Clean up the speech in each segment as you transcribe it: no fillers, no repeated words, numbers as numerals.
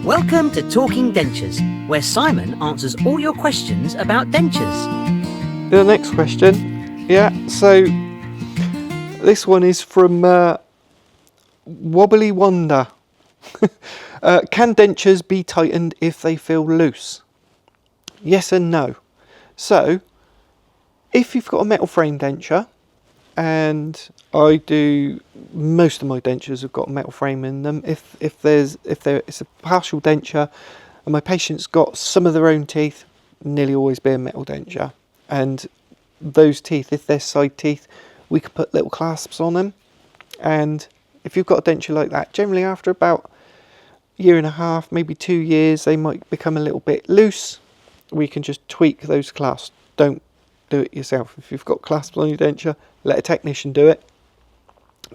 Welcome to Talking Dentures, where Simon answers all your questions about dentures. The next question, so this one is from Wobbly Wonder. Can dentures be tightened if they feel loose? Yes and no. So, if you've got a metal frame denture, and most of my dentures have got a metal frame in them. If it's a partial denture, and my patient's got some of their own teeth, nearly always be a metal denture. And those teeth, if they're side teeth, we could put little clasps on them. And if you've got a denture like that, generally after about a year and a half, maybe 2 years, they might become a little bit loose. We can just tweak those clasps. Don't do it yourself. If you've got clasps on your denture, let a technician do it,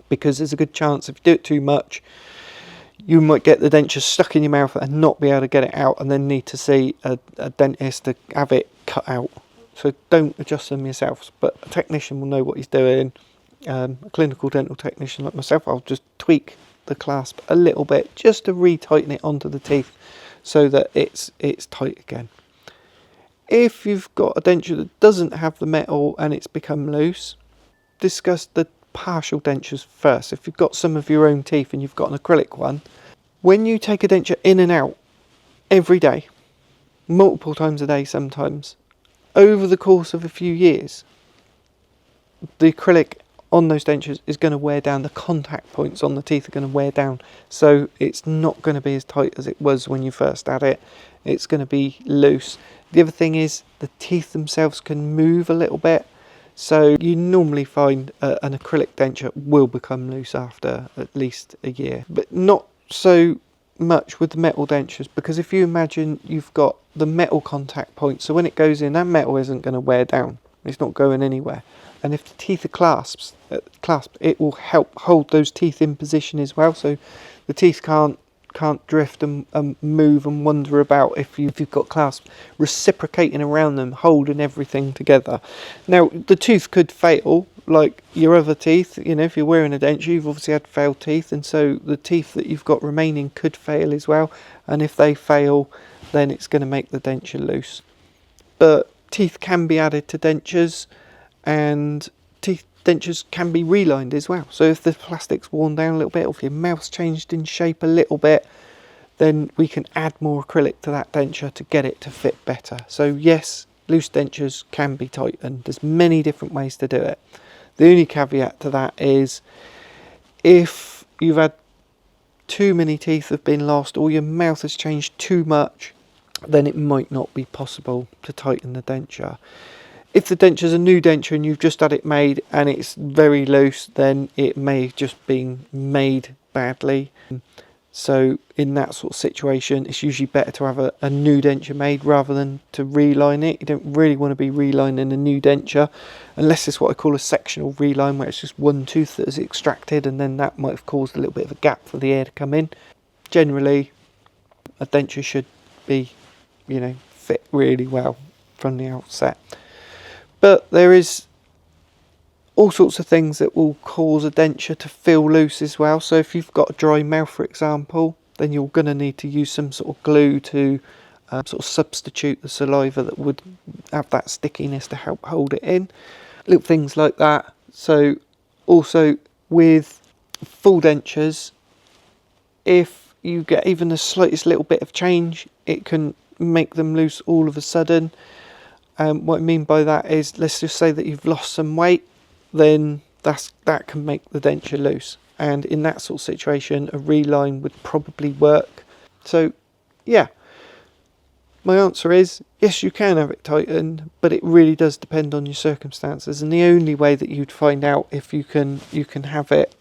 because there's a good chance if you do it too much, you might get the denture stuck in your mouth and not be able to get it out, and then need to see a dentist to have it cut out. So don't adjust them yourselves, but a technician will know what he's doing. A clinical dental technician like myself, I'll just tweak the clasp a little bit just to re-tighten it onto the teeth so that it's tight again. If you've got a denture that doesn't have the metal and it's become loose, discuss the partial dentures first. If you've got some of your own teeth and you've got an acrylic one, when you take a denture in and out every day, multiple times a day sometimes, over the course of a few years, the acrylic on those dentures is going to wear down. The contact points on the teeth are going to wear down, so it's not going to be as tight as it was when you first had it. It's going to be loose. The other thing is the teeth themselves can move a little bit, so you normally find an acrylic denture will become loose after at least a year, but not so much with the metal dentures, because if you imagine you've got the metal contact point, so when it goes in, that metal isn't going to wear down. It's not going anywhere. And if the teeth are clasped, it will help hold those teeth in position as well, so the teeth can't drift and move and wander about if you've got clasps reciprocating around them, holding everything together. Now, the tooth could fail like your other teeth. You know, if you're wearing a denture, you've obviously had failed teeth, and so the teeth that you've got remaining could fail as well. And if they fail, then it's going to make the denture loose. But teeth can be added to dentures, and dentures can be relined as well. So if the plastic's worn down a little bit, or if your mouth's changed in shape a little bit, then we can add more acrylic to that denture to get it to fit better. So yes, loose dentures can be tightened. There's many different ways to do it. The only caveat to that is if you've had too many teeth have been lost, or your mouth has changed too much, then it might not be possible to tighten the denture. If the denture's a new denture and you've just had it made and it's very loose, then it may have just been made badly. So in that sort of situation, it's usually better to have a new denture made rather than to reline it. You don't really want to be relining a new denture unless it's what I call a sectional reline, where it's just one tooth that is extracted, and then that might have caused a little bit of a gap for the air to come in. Generally, a denture should be, fit really well from the outset. But there is all sorts of things that will cause a denture to feel loose as well. So if you've got a dry mouth, for example, then you're going to need to use some sort of glue to sort of substitute the saliva that would have that stickiness to help hold it in. Little things like that. So also with full dentures, if you get even the slightest little bit of change, it can make them loose all of a sudden. What I mean by that is, let's just say that you've lost some weight, then that can make the denture loose. And in that sort of situation, a reline would probably work. So, yeah, my answer is, yes, you can have it tightened, but it really does depend on your circumstances. And the only way that you'd find out if you can have it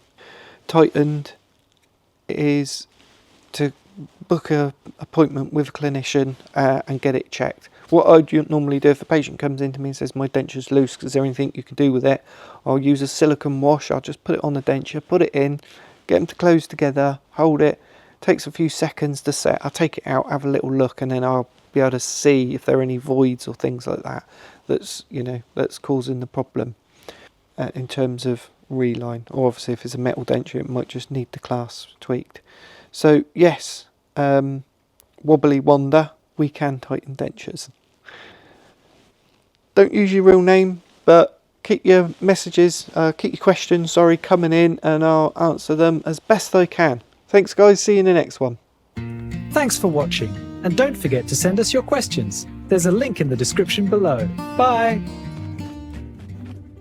tightened is to book an appointment with a clinician and get it checked. What I normally do if a patient comes in to me and says my denture's loose, is there anything you can do with it? I'll use a silicone wash. I'll just put it on the denture, put it in, get them to close together, hold it. Takes a few seconds to set. I'll take it out, have a little look, and then I'll be able to see if there are any voids or things like that that's causing the problem in terms of reline. Or obviously if it's a metal denture, it might just need the clasp tweaked. So yes, wobbly wonder, we can tighten dentures. Don't use your real name, but keep your messages, keep your questions, coming in, and I'll answer them as best I can. Thanks guys, see you in the next one. Thanks for watching, and don't forget to send us your questions. There's a link in the description below. Bye!